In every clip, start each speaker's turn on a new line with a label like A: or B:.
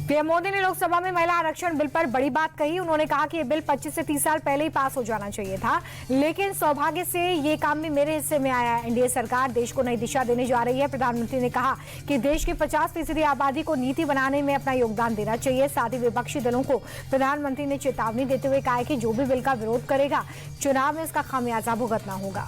A: PM Modi ने लोकसभा में महिला आरक्षण बिल पर बड़ी बात कही। उन्होंने कहा कि ये बिल 25 से 30 साल पहले ही पास हो जाना चाहिए था, लेकिन सौभाग्य से ये काम भी मेरे हिस्से में आया है। एनडीए सरकार देश को नई दिशा देने जा रही है। प्रधानमंत्री ने कहा कि देश की 50% आबादी को नीति बनाने में अपना योगदान देना चाहिए। साथ ही विपक्षी दलों को प्रधानमंत्री ने चेतावनी देते हुए कहा कि जो भी बिल का विरोध करेगा, चुनाव में इसका खामियाजा भुगतना होगा।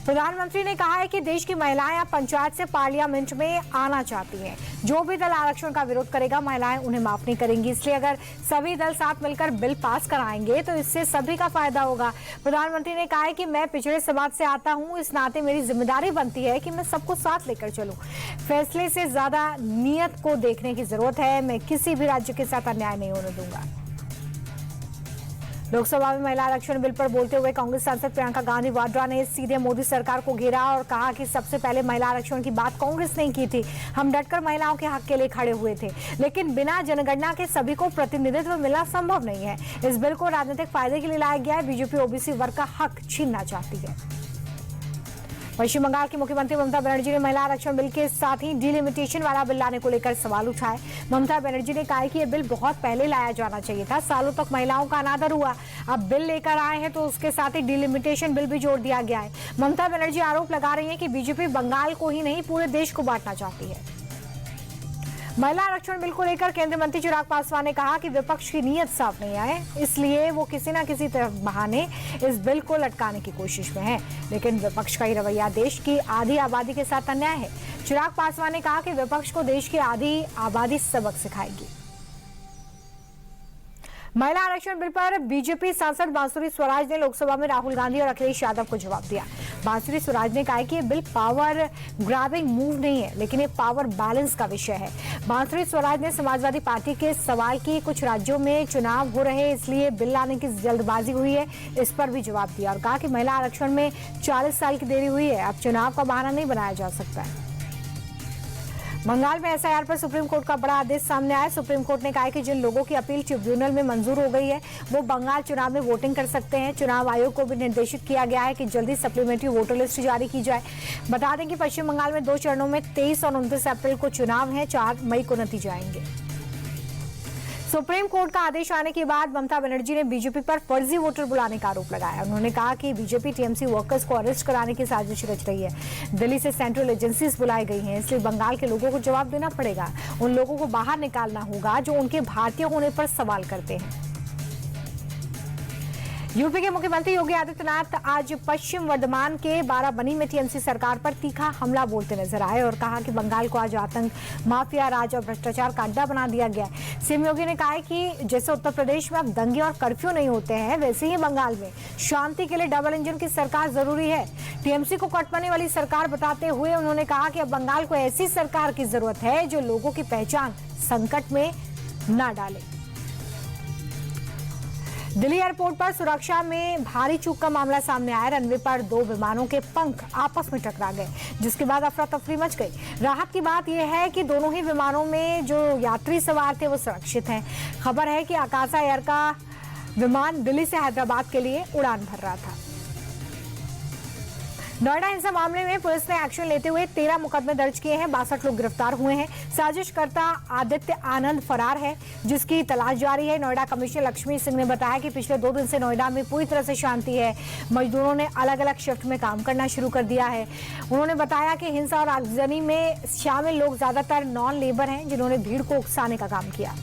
A: प्रधानमंत्री ने कहा है कि देश की महिलाएं अब पंचायत से पार्लियामेंट में आना चाहती हैं। जो भी दल आरक्षण का विरोध करेगा, महिलाएं उन्हें माफ नहीं करेंगी। इसलिए अगर सभी दल साथ मिलकर बिल पास कराएंगे तो इससे सभी का फायदा होगा। प्रधानमंत्री ने कहा है कि मैं पिछड़े समाज से आता हूं, इस नाते मेरी जिम्मेदारी बनती है कि मैं सबको साथ लेकर चलूं। फैसले से ज्यादा नीयत को देखने की जरूरत है। मैं किसी भी राज्य के साथ अन्याय नहीं होने दूंगा। लोकसभा में महिला आरक्षण बिल पर बोलते हुए कांग्रेस सांसद प्रियंका गांधी वाड्रा ने सीधे मोदी सरकार को घेरा और कहा कि सबसे पहले महिला आरक्षण की बात कांग्रेस ने की थी। हम डटकर महिलाओं के हक के लिए खड़े हुए थे, लेकिन बिना जनगणना के सभी को प्रतिनिधित्व मिलना संभव नहीं है। इस बिल को राजनीतिक फायदे के लिए लाया गया है। बीजेपी ओबीसी वर्ग का हक छीनना चाहती है। पश्चिम बंगाल की मुख्यमंत्री ममता बनर्जी ने महिला आरक्षण बिल के साथ ही डिलिमिटेशन वाला बिल लाने को लेकर सवाल उठाए। ममता बनर्जी ने कहा कि यह बिल बहुत पहले लाया जाना चाहिए था। सालों तक महिलाओं का अनादर हुआ, अब बिल लेकर आए हैं तो उसके साथ ही डिलिमिटेशन बिल भी जोड़ दिया गया है। ममता बनर्जी आरोप लगा रही है कि बीजेपी बंगाल को ही नहीं पूरे देश को बांटना चाहती है। महिला आरक्षण बिल को लेकर केंद्रीय मंत्री चिराग पासवान ने कहा कि विपक्ष की नीयत साफ नहीं है, इसलिए वो किसी न किसी बहाने इस बिल को लटकाने की कोशिश में है। लेकिन विपक्ष का ही रवैया देश की आधी आबादी के साथ अन्याय है। चिराग पासवान ने कहा कि विपक्ष को देश की आधी आबादी सबक सिखाएगी। महिला आरक्षण बिल पर बीजेपी सांसद बांसुरी स्वराज ने लोकसभा में राहुल गांधी और अखिलेश यादव को जवाब दिया। बांसुरी स्वराज ने कहा कि ये बिल पावर ग्रैबिंग मूव नहीं है, लेकिन ये पावर बैलेंस का विषय है। बांसुरी स्वराज ने समाजवादी पार्टी के सवाल की कुछ राज्यों में चुनाव हो रहे, इसलिए बिल लाने की जल्दबाजी हुई है, इस पर भी जवाब दिया और कहा कि महिला आरक्षण में 40 साल की देरी हुई है, अब चुनाव का बहाना नहीं बनाया जा सकता है। बंगाल में एसआईआर पर सुप्रीम कोर्ट का बड़ा आदेश सामने आया। सुप्रीम कोर्ट ने कहा कि जिन लोगों की अपील ट्रिब्यूनल में मंजूर हो गई है, वो बंगाल चुनाव में वोटिंग कर सकते हैं। चुनाव आयोग को भी निर्देशित किया गया है कि जल्दी सप्लीमेंट्री वोटर लिस्ट जारी की जाए। बता दें कि पश्चिम बंगाल में 2 चरणों में 23 और 29 अप्रैल को चुनाव है, 4 मई को नतीजे आएंगे। सुप्रीम कोर्ट का आदेश आने के बाद ममता बनर्जी ने बीजेपी पर फर्जी वोटर बुलाने का आरोप लगाया। उन्होंने कहा कि बीजेपी टीएमसी वर्कर्स को अरेस्ट कराने की साजिश रच रही है। दिल्ली से सेंट्रल एजेंसीज बुलाई गई हैं, इसलिए बंगाल के लोगों को जवाब देना पड़ेगा। उन लोगों को बाहर निकालना होगा जो उनके भारतीय होने पर सवाल करते हैं। यूपी के मुख्यमंत्री योगी आदित्यनाथ आज पश्चिम वर्धमान के बाराबनी में टीएमसी सरकार पर तीखा हमला बोलते नजर आए और कहा कि बंगाल को आज आतंक, माफिया राज और भ्रष्टाचार का अड्डा बना दिया गया है। सीएम योगी ने कहा कि जैसे उत्तर प्रदेश में अब दंगे और कर्फ्यू नहीं होते हैं, वैसे ही बंगाल में शांति के लिए डबल इंजन की सरकार जरूरी है। टीएमसी को कटमने वाली सरकार बताते हुए उन्होंने कहा कि अब बंगाल को ऐसी सरकार की जरूरत है जो लोगों की पहचान संकट में न डाले। दिल्ली एयरपोर्ट पर सुरक्षा में भारी चूक का मामला सामने आया। रनवे पर 2 विमानों के पंख आपस में टकरा गए, जिसके बाद अफरा तफरी मच गई। राहत की बात यह है कि दोनों ही विमानों में जो यात्री सवार थे वो सुरक्षित हैं। खबर है कि आकाशा एयर का विमान दिल्ली से हैदराबाद के लिए उड़ान भर रहा था। नोएडा हिंसा मामले में पुलिस ने एक्शन लेते हुए 13 मुकदमे दर्ज किए हैं। 62 लोग गिरफ्तार हुए हैं। साजिशकर्ता आदित्य आनंद फरार है, जिसकी तलाश जारी है। नोएडा कमिश्नर लक्ष्मी सिंह ने बताया कि पिछले 2 दिन से नोएडा में पूरी तरह से शांति है। मजदूरों ने अलग अलग शिफ्ट में काम करना शुरू कर दिया है। उन्होंने बताया कि हिंसा और आगजनी में शामिल लोग ज्यादातर नॉन लेबर हैं, जिन्होंने भीड़ को उकसाने का काम किया।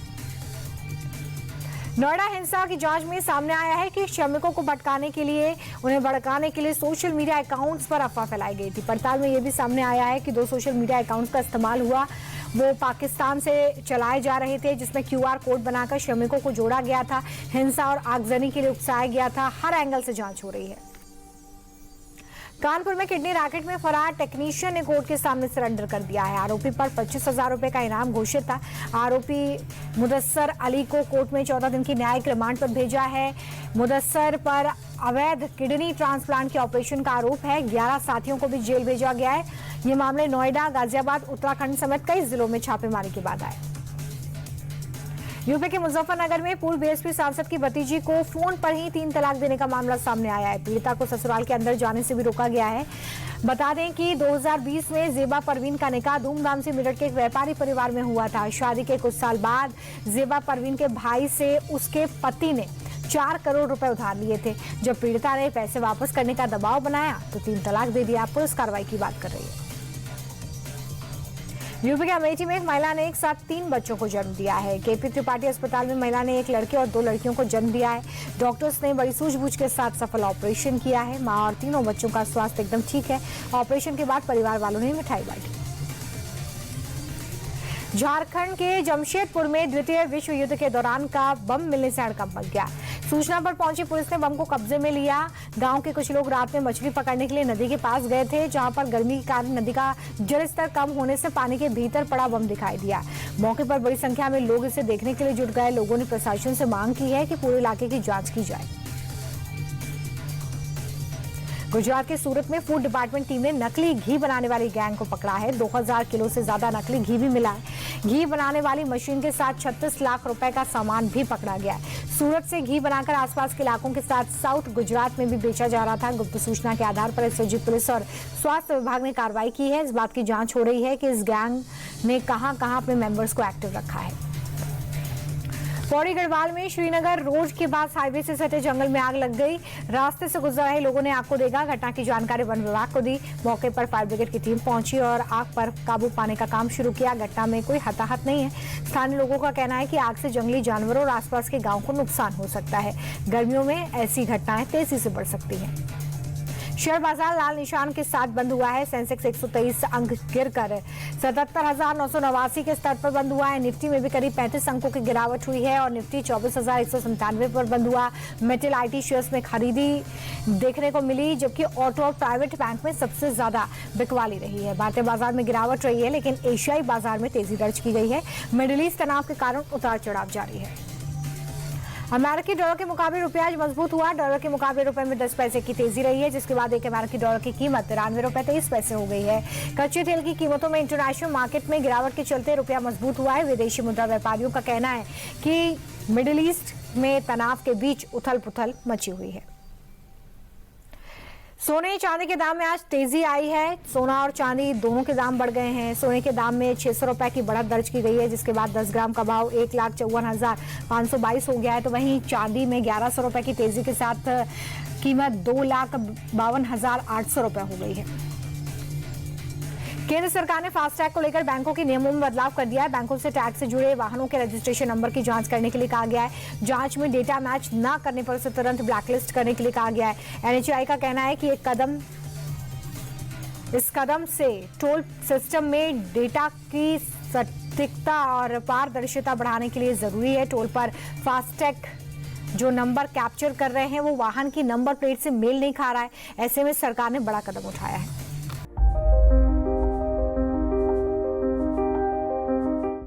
A: नोएडा हिंसा की जांच में सामने आया है कि श्रमिकों को भटकाने के लिए, उन्हें भड़काने के लिए सोशल मीडिया अकाउंट्स पर अफवाह फैलाई गई थी। पड़ताल में यह भी सामने आया है कि 2 सोशल मीडिया अकाउंट्स का इस्तेमाल हुआ, वो पाकिस्तान से चलाए जा रहे थे, जिसमें QR कोड बनाकर श्रमिकों को जोड़ा गया था। हिंसा और आगजनी के लिए उकसाया गया था। हर एंगल से जांच हो रही है। कानपुर में किडनी रैकेट में फरार टेक्नीशियन ने कोर्ट के सामने सरेंडर कर दिया है। आरोपी पर 25,000 रुपए का इनाम घोषित था। आरोपी मुदस्सर अली को कोर्ट में 14 दिन की न्यायिक रिमांड पर भेजा है। मुदस्सर पर अवैध किडनी ट्रांसप्लांट के ऑपरेशन का आरोप है। 11 साथियों को भी जेल भेजा गया है। ये मामले नोएडा, गाजियाबाद, उत्तराखंड समेत कई जिलों में छापेमारी के बाद आए। यूपी के मुजफ्फरनगर में पूर्व बीएसपी सांसद की भतीजी को फोन पर ही 3 तलाक देने का मामला सामने आया है। पीड़िता को ससुराल के अंदर जाने से भी रोका गया है। बता दें कि 2020 में जेबा परवीन का निकाह धूमधाम से मेरठ के एक व्यापारी परिवार में हुआ था। शादी के कुछ साल बाद जेबा परवीन के भाई से उसके पति ने 4 करोड़ रुपए उधार लिए थे। जब पीड़िता ने पैसे वापस करने का दबाव बनाया तो 3 तलाक दे दिया। पुलिस कार्रवाई की बात कर रही है। यूपी के अमेठी में एक महिला ने एक साथ 3 बच्चों को जन्म दिया है। केपी त्रिपाठी अस्पताल में महिला ने एक लड़के और 2 लड़कियों को जन्म दिया है। डॉक्टर्स ने बड़ी सूझबूझ के साथ सफल ऑपरेशन किया है। मां और तीनों बच्चों का स्वास्थ्य एकदम ठीक है। ऑपरेशन के बाद परिवार वालों ने मिठाई बांटी। झारखंड के जमशेदपुर में द्वितीय विश्व युद्ध के दौरान का बम मिलने से हड़कंप मच गया। सूचना पर पहुंची पुलिस ने बम को कब्जे में लिया। गांव के कुछ लोग रात में मछली पकड़ने के लिए नदी के पास गए थे, जहां पर गर्मी के कारण नदी का जलस्तर कम होने से पानी के भीतर पड़ा बम दिखाई दिया। मौके पर बड़ी संख्या में लोग इसे देखने के लिए जुट गए। लोगों ने प्रशासन से मांग की है कि पूरे इलाके की जांच की जाए। गुजरात के सूरत में फूड डिपार्टमेंट टीम ने नकली घी बनाने वाली गैंग को पकड़ा है। 2000 किलो से ज्यादा नकली घी भी मिला है। घी बनाने वाली मशीन के साथ 36 लाख रुपए का सामान भी पकड़ा गया है। सूरत से घी बनाकर आसपास के इलाकों के साथ साउथ गुजरात में भी बेचा जा रहा था। गुप्त सूचना के आधार पर एसओजी पुलिस और स्वास्थ्य विभाग ने कार्रवाई की है। इस बात की जांच हो रही है कि इस गैंग ने कहां-कहां अपने मेंबर्स को एक्टिव रखा है। पौड़ी गढ़वाल में श्रीनगर रोड के पास हाईवे से सटे जंगल में आग लग गई। रास्ते से गुजर रहे लोगों ने आग को देखा। घटना की जानकारी वन विभाग को दी। मौके पर फायर ब्रिगेड की टीम पहुंची और आग पर काबू पाने का काम शुरू किया। घटना में कोई हताहत नहीं है। स्थानीय लोगों का कहना है कि आग से जंगली जानवरों और आसपास के गाँव को नुकसान हो सकता है। गर्मियों में ऐसी घटनाएं तेजी से बढ़ सकती हैं। शेयर बाजार लाल निशान के साथ बंद हुआ है। सेंसेक्स 123 अंक गिरकर 77,989 के स्तर पर बंद हुआ है। निफ्टी में भी करीब 35 अंकों की गिरावट हुई है और निफ्टी 24,197 पर बंद हुआ। मेटल आईटी शेयर्स में खरीदी देखने को मिली, जबकि ऑटो और प्राइवेट बैंक में सबसे ज्यादा बिकवाली रही है। भारतीय बाजार में गिरावट रही है, लेकिन एशियाई बाजार में तेजी दर्ज की गई है। मिडिल ईस्ट तनाव के कारण उतार चढ़ाव जारी है। अमेरिकी डॉलर के मुकाबले रुपया आज मजबूत हुआ। डॉलर के मुकाबले रुपए में 10 पैसे की तेजी रही है, जिसके बाद एक अमेरिकी डॉलर की कीमत 93 रुपए 23 पैसे हो गई है। कच्चे तेल की कीमतों में इंटरनेशनल मार्केट में गिरावट के चलते रुपया मजबूत हुआ है। विदेशी मुद्रा व्यापारियों का कहना है कि मिडिल ईस्ट में तनाव के बीच उथल पुथल मची हुई है। सोने चांदी के दाम में आज तेजी आई है। सोना और चांदी दोनों के दाम बढ़ गए हैं। सोने के दाम में 600 रुपए की बढ़त दर्ज की गई है, जिसके बाद 10 ग्राम का भाव 1,54,522 हो गया है। तो वहीं चांदी में 1100 रुपए की तेजी के साथ कीमत 2,52,800 रुपए हो गई है। केंद्र सरकार ने फास्टैग को लेकर बैंकों के नियमों में बदलाव कर दिया है। बैंकों से टैग से जुड़े वाहनों के रजिस्ट्रेशन नंबर की जांच करने के लिए कहा गया है। जांच में डेटा मैच न करने पर उसे तुरंत ब्लैकलिस्ट करने के लिए कहा गया है। एनएचएआई का कहना है कि इस कदम से टोल सिस्टम में डेटा की सटीकता और पारदर्शिता बढ़ाने के लिए जरूरी है। टोल पर फास्टैग जो नंबर कैप्चर कर रहे हैं वो वाहन की नंबर प्लेट से मेल नहीं खा रहा है। ऐसे में सरकार ने बड़ा कदम उठाया है।